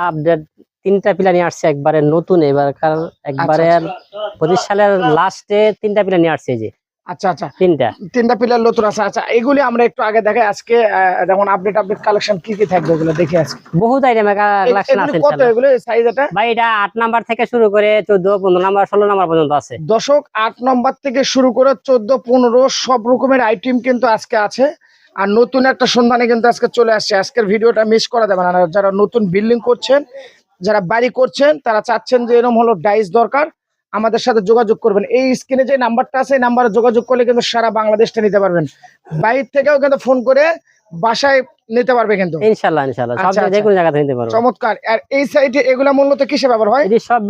Update 3টা pillar নিয়ে আসছে একবারে নতুন এবার, কারণ একবারে 25 সালের লাস্টে 3টা পিলার নিয়ে আসছে। যে আচ্ছা আচ্ছা, 3টা পিলার নতুন আছে। আচ্ছা, এগুলি আমরা একটু আগে দেখাই। আজকে যেমন আপডেট কালেকশন কি কি থাকবে ওগুলো দেখি। আজকে বহুত আইটেমের কালেকশন আছে কত এগুলো সাইজ? এটা ভাই এটা 8 নাম্বার থেকে শুরু করে 14 15 নাম্বার 16 নাম্বার পর্যন্ত আছে। দর্শক 8 নম্বর থেকে শুরু করে 14 15 সব রকমের আইটেম কিন্তু আজকে আছে। আর নতুন একটা সন্ধানে কিন্তু আজকে চলে আসছে। আজকের ভিডিওটা মিস করা যাবে না। যারা নতুন বিল্ডিং করছেন, যারা বাড়ি করছেন, তারা চাচ্ছেন যে এরকম হলো ডাইস দরকার, আমাদের সাথে যোগাযোগ করবেন। এই স্ক্রিনে যে নাম্বারটা আছে এই নাম্বারে যোগাযোগ করলে কিন্তু সারা বাংলাদেশটা নিতে পারবেন। বাইরে থেকেও কিন্তু ফোন করে বাসায় নিতে পারবে কিন্তু ইনশাআল্লাহ ইনশাআল্লাহ সব যে কোনো জায়গা থেকে নিতে পারবে। চমৎকার। আর এই সাইডে এগুলা মূলত কিসে ব্যবহার হয়? এই সব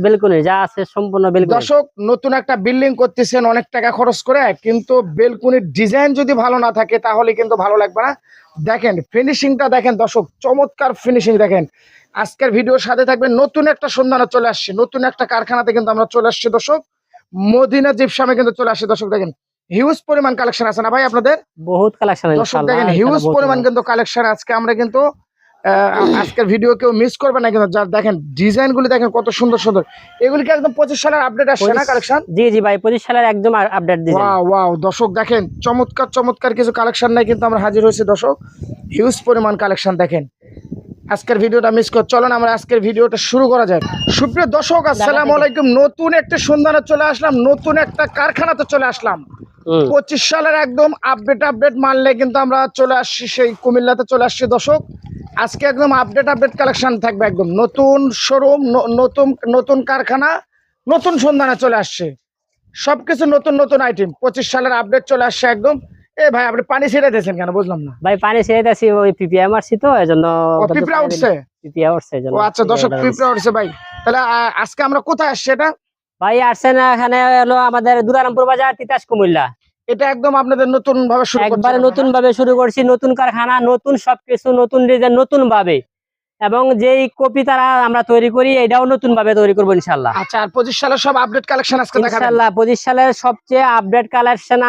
বেলকুনি যা আছে সম্পূর্ণ বেলকুনি। দর্শক নতুন একটা বিল্ডিং করতেছেন অনেক টাকা খরচ করে, কিন্তু বেলকুনির ডিজাইন যদি ভালো না থাকে তাহলে কিন্তু ভালো লাগবে না। দেখেন ফিনিশিংটা দেখেন দর্শক, চমৎকার ফিনিশিং দেখেন। আজকের ভিডিওর সাথে থাকবেন। নতুন একটা সন্ধানে চলে আসছে, নতুন একটা কারখানাতে কিন্তু আমরা চলে আসছি দর্শক। মদিনা জিপসামে কিন্তু চলে আসছে দর্শক। দেখেন হিউজ পরিমাণ কালেকশন আছে না ভাই আপনাদের? বহুত কালেকশন দর্শক দেখেন হিউজ পরিমাণ কিন্তু কালেকশন আজকে আমরা কিন্তু আজকের ভিডিও কেউ মিস করবে না কিন্তু। দেখেন ডিজাইন গুলি দেখেন কত সুন্দর সুন্দর। এগুলি কি একদম 25 সালের আপডেট আসছে না কালেকশন? জি জি ভাই 25 সালের একদম আপডেট ডিজাইন। ওয়াও ওয়াও দর্শক দেখেন চমৎকার চমৎকার কিছু কালেকশন নাই কিন্তু আমরা হাজির হয়েছি দর্শক। হিউজ পরিমাণ কালেকশন দেখেন। আজকের ভিডিওটা মিস কর, চলেন আমরা আজকের ভিডিওটা শুরু করা যাক। সুপ্রিয় দর্শক আসসালামু আলাইকুম। নতুন একটা সন্ধানে চলে আসলাম, নতুন একটা কারখানাতে চলে আসলাম। 25 সালের একদম আপডেট মানলে কিন্তু আমরা চলে আসছি সেই কুমিল্লাতে চলে আসছি দর্শক। আজকে একদম আপডেট কালেকশন থাকবে, একদম নতুন শোরুম, নতুন কারখানা, নতুন সন্ধানে চলে আসছে। সবকিছু নতুন নতুন আইটেম। 25 সালের আপডেট চলে আসছে একদম। এ ভাই আপনি পানি ছেড়ে দিয়েছেন কেন বুঝলাম না? ভাই পানি ছেড়ে দিয়েছি, ওই পিপিআই মারছি তো এজন্য। পিঁপড়া উঠছে? পিপিআই উঠছে এজন্য। ও আচ্ছা দর্শক পিঁপড়া উঠছে ভাই। তাহলে আজকে আমরা কোথায় আসছি? এটা ভাই আসছে না, এখানে হলো আমাদের দুরারামপুর বাজার, তিতাস কুমিল্লা। এটা একদম আপনাদের নতুন ভাবে শুরু করছেন? একবারে নতুন ভাবে শুরু করছি, নতুন কারখানা, নতুন সবকিছু, নতুন ডিজাইন, নতুন ভাবে। এবং যেই কপি তারা আমরা তৈরি করি এটাও নতুন ভাবে তৈরি করবো ইনশাআল্লাহ। আচ্ছা, আর 25 সালের সব আপডেট কালেকশন আজকে দেখাবেন ইনশাআল্লাহ। 25 সালের সবচেয়ে আপডেট কালেকশন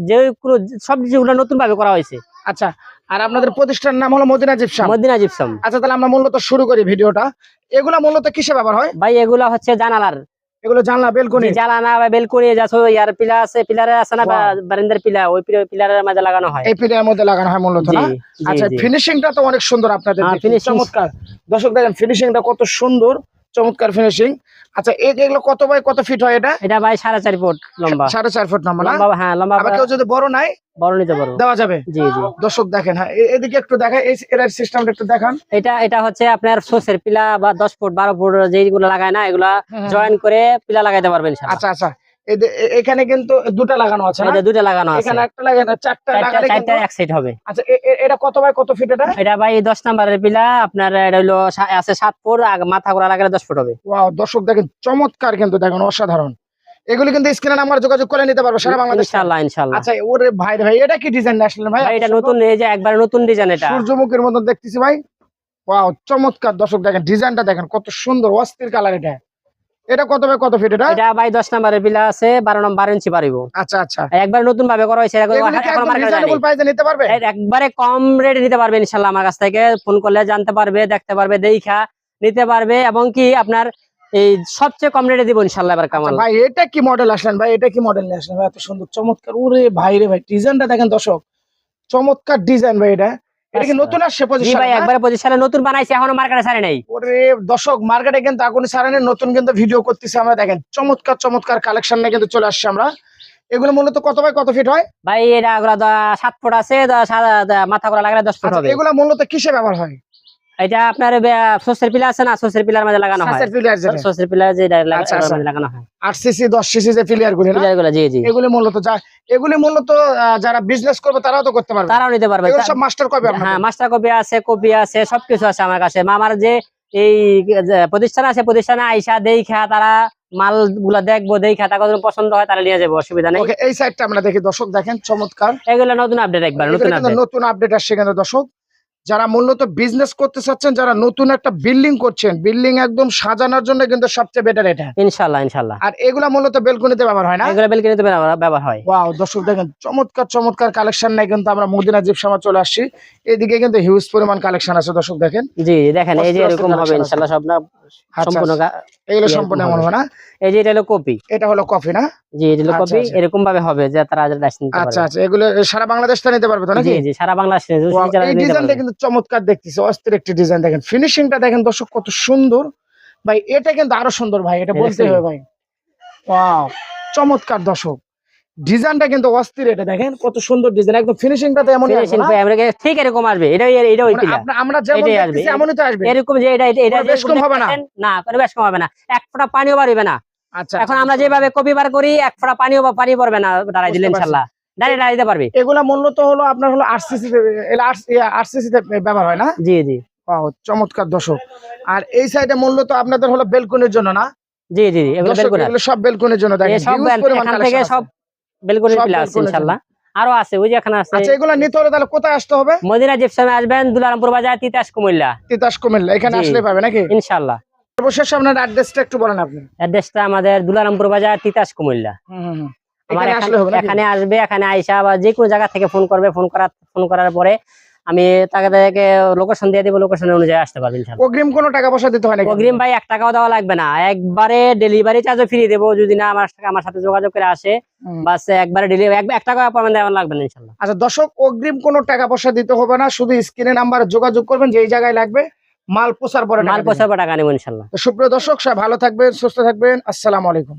যে কোনো সব যেগুলো নতুন ভাবে করা হয়েছে। আচ্ছা, আর আপনাদের প্রতিষ্ঠানের নাম হলো মদিনা জিপসাম? Medina gypsum. আচ্ছা, তাহলে আমরা মূলত শুরু করি ভিডিওটা। এগুলা মূলত কিসে ব্যবহার হয় ভাই? এগুলা হচ্ছে জানালার, এগুলো জানলা বেলকনি? জানালা বা বেলকনি যাচ্ছে ইয়ার পিলার আছে, পিলারে আছে না বারান্দার পিলার, ওই পিলারের মধ্যে লাগানো হয়। এই পিলারের মধ্যে লাগানো হয় মূলত না? আচ্ছা, ফিনিশিংটা তো অনেক সুন্দর আপনাদের, চমৎকার। দর্শক দেখেন ফিনিশিংটা কত সুন্দর, চমৎকার ফিনিশিং। আচ্ছা, এগুলো কত বাই কত ফিট হয়? এটা ভাই 4.5 ফুট লম্বা। 4.5 ফুট লম্বা? হ্যাঁ লম্বা। আবার কেউ যদি বড় নাই বড় নিতে পারো, দেওয়া যাবে? জি জি। দর্শক দেখেন, হ্যাঁ এদিকে একটু দেখাই, এর সিস্টেমটা একটু দেখান। এটা হচ্ছে আপনার সোসের পিলা বা 10 ফুট 12 ফুট যেগুলো লাগায় না, এগুলা জয়েন করে পিলা লাগাইতে পারবেন ইনশাআল্লাহ। আচ্ছা আচ্ছা, এখানে কিন্তু দুটো লাগানো আছে না? দুটো লাগানো আছে, এখানে একটা লাগানো, চারটা লাগালে চারটা এক সাইড হবে। আচ্ছা, এটা কত বাই কত ফিট? এটা ভাই 10 নাম্বারের পিলা আপনার, এটা হলো আছে 7 ফুট, মাথা গোড়া লাগালে 10 ফুট হবে। ওয়াও দর্শক দেখেন চমৎকার কিন্তু, দেখেন অসাধারণ। এগুলি কিন্তু স্ক্রিনে নাম্বার যোগাযোগ করে নিতে পারবে সারা বাংলাদেশ ইনশাআল্লাহ ইনশাআল্লাহ। আচ্ছা, ওরে ভাই এটা কি ডিজাইন আসলেন ভাই? এটা নতুন, এই যে একবার নতুন ডিজাইন, এটা সূর্যমুখীর মতন দেখতেছি ভাই। ওয়াও চমৎকার দর্শক দেখেন ডিজাইনটা দেখেন কত সুন্দর, অস্থির কালার। এটা কত বাই কত ফিট? এটা ভাই 10 নাম্বারের পিলা আছে, 12 ইঞ্চি পারিব। আচ্ছা আচ্ছা, একবার নতুন ভাবে করা হয়েছে, নিতে পারবে একবারে কম রেটে নিতে পারবে ইনশাআল্লাহ। আমার কাছ থেকে ফোন করলে জানতে পারবে, দেখতে পারবে, দেখা নিতে পারবে। এবং কি আপনার এই সবচেয়ে কম রেটে দিব ইনশাআল্লাহ। এবার কামাল ভাই এটা কি মডেল আসলেন ভাই? এটা কি মডেল নিয়ে আসলেন ভাই? এত সুন্দর চমৎকার, ওরে ভাই রে ভাই ডিজাইনটা দেখেন দর্শক, চমৎকার ডিজাইন ভাই। এটা কি নতুন আসছে? 25 সালে? ভাই একবারে 25 সালে নতুন বানাইছে, এখনো মার্কেটে ছাড়ে নাই। ওরে দর্শক মার্কেটে কিন্তু এখনই ছাড়ে নাই, নতুন কিন্তু ভিডিও করতেছি আমরা। দেখেন চমৎকার চমৎকার কালেকশন নিয়ে কিন্তু চলে আসছে আমরা। এগুলো মূলত কত বাই কত ফিট হয় ভাই? এটা 7 ফুট আছে, মাথা গোড়া লাগালে 10 ফুট হবে। এগুলো মূলত কিসে ব্যবহার হয়? এটা আপনার সোসের পিলার আছে না, সোসের পিলার মধ্যে লাগানো হয়। সোসের পিলার যে লাগানো হয় 8 সিসি 10 সিসি যে পিলার গুলো না? জি জি। এগুলি মূলত যারা বিজনেস করবে তারাও তো করতে পারবে, তারাও নিতে পারবে। সব মাস্টার কপি? হ্যাঁ মাস্টার কপি আছে, সবকিছু আছে আমার কাছে। আমার যে এই প্রতিষ্ঠান আছে, প্রতিষ্ঠানে আইসা দেখা তারা মাল গুলা দেখবো, দেখা তার পছন্দ হয় তারা নিয়ে যাবো, অসুবিধা নেই। এই সাইডটা আমরা দেখি দর্শক, দেখেন চমৎকার। এগুলো নতুন আপডেট, একবার নতুন আপডেট আসছে কিন্তু দর্শক। যারা মূলত বিজনেস করতে চাচ্ছেন, যারা নতুন একটা বিল্ডিং করছেন, বিল্ডিং একদম সাজানোর জন্য কিন্তু সবচেয়ে বেটার এটা। ইনশাআল্লাহ ইনশাআল্লাহ। আর এগুলা মূলত বেলকনিতে ব্যবহার হয় না? এগুলো বেলকনিতে ব্যবহার হয়। ওয়াও, দর্শক দেখেন চমৎকার চমৎকার কালেকশন নাই কিন্তু আমরা মদিনা জিপসামে চলে আসছি। এদিকে কিন্তু হিউজ পরিমাণ কালেকশন আছে দর্শক দেখেন। জি দেখেন এই যে অস্থির এরকম হবে collection আছে। ইনশাআল্লাহ সব না সম্পূর্ণ এগুলো এরকম সম্পূর্ণ হবে। এমন হবে না? এই যে এটা হলো কপি। এটা হলো কফি না? জি এটা হলো আচ্ছা, কপি, আচ্ছা। এরকম ভাবে হবে যে তারা লাইসেন্স নিতে আচ্ছা পারবে। আচ্ছা, এগুলো সারা বাংলাদেশ থেকে নিতে পারবে তো নাকি? জি জি সারা বাংলাদেশে Wow, যারা এই নিতে ডিজাইনটা পারবে। কিন্তু চমৎকার দেখতেছি, অস্থির একটি ডিজাইন। দেখেন ফিনিশিংটা দেখেন দর্শক কত সুন্দর ভাই, এটা কিন্তু আরো সুন্দর ভাই, এটা এটা বলতে সুন্দর। হবে ভাই। ওয়াও, চমৎকার দর্শক, ডিজাইনটা কিন্তু অস্থির। এটা দেখেন কত সুন্দর ডিজাইন, একদম ফিনিশিংটা তো এমনই আসবে ফিনিশিং না? ঠিক এরকম আসবে। এটা এটা ওই মানে পিলা। আমরা যেমন এটাই আসবে। দেখতেছি এমনই তো আসবে। এরকম যে এটা কোনো বেশ কম হবে না? না কোনো বেশ কম হবে না। এক ফোঁটা পানিও বাড়বে না। আচ্ছা, এখন আচ্ছা, আমরা যেভাবে কপি বার করি এক ফোঁটা পানি পড়বে না, দাঁড়াই দিলে বুঝতে পারছি। ইনশাআল্লাহ দাঁড়িয়ে দিতে পারবে। এগুলা মূলত হলো আপনার হলো আরসিসি তে, আরসিসি তে ব্যবহার হয় না? জি জি ওয়াও, চমৎকার দর্শক। আর এই সাইডে মূলত আপনাদের হলো বেলকনির জন্য না? জি জি এগুলো দর্শক, বেলকনি। এগুলো সব বেলকনির জন্য দেখেন, সব হিউজ পরিমাণ এখান থেকে কালেকশন সব আছে। বেলকনি সব পিলা আছে বেলকনির ইনশাআল্লাহ। আরো আছে ওই যে এখানে আছে। আচ্ছা, এগুলা নিতে হলে তাহলে কোথায় আসতে হবে? মদিনা জিপসামে আসবেন, দুলারামপুর বাজার, তিতাস কুমিল্লা। তিতাস কুমিল্লা, এখানে জি। আসলে পাবে নাকি? ইনশাআল্লাহ। সর্বশেষ আপনার অ্যাড্রেসটা একটু বলেন আপনি। অ্যাড্রেসটা আমাদের দুলারামপুর বাজার, তিতাস কুমিল্লা। আমার এখানে আসলে হবে নাকি? এখানে আসবে, এখানে আইসা বা যে কোনো জায়গা থেকে ফোন করবে, ফোন করার পরে আমি তাকে লোকেশন দিয়ে দেবো, লোকেশন অনুযায়ী আসতে পারবেন ইনশাআল্লাহ। অগ্রিম কোনো টাকা পয়সা দিতে হয় নাকি? অগ্রিম ভাই 1 টাকাও দেওয়া লাগবে না, একবারে ডেলিভারি চার্জও ফ্রি দেবো যদি না আমার সাথে যোগাযোগ করে আসে। বাস একবারে ডেলিভারি 1 টাকা অ্যাপয়েন্টমেন্ট দেওয়া লাগবে না ইনশাআল্লাহ। আচ্ছা দর্শক, অগ্রিম কোনো টাকা পয়সা দিতে হবে না, শুধু স্ক্রিনে নাম্বারে যোগাযোগ করবেন যে এই জায়গায় লাগবে, মাল পোষার পরে মাল টাকা দিবেন। পোষার পর টাকা নেবো ইনশাআল্লাহ। তো সুপ্রিয় দর্শক, সবাই ভালো থাকবেন, সুস্থ থাকবেন, আসসালামু আলাইকুম।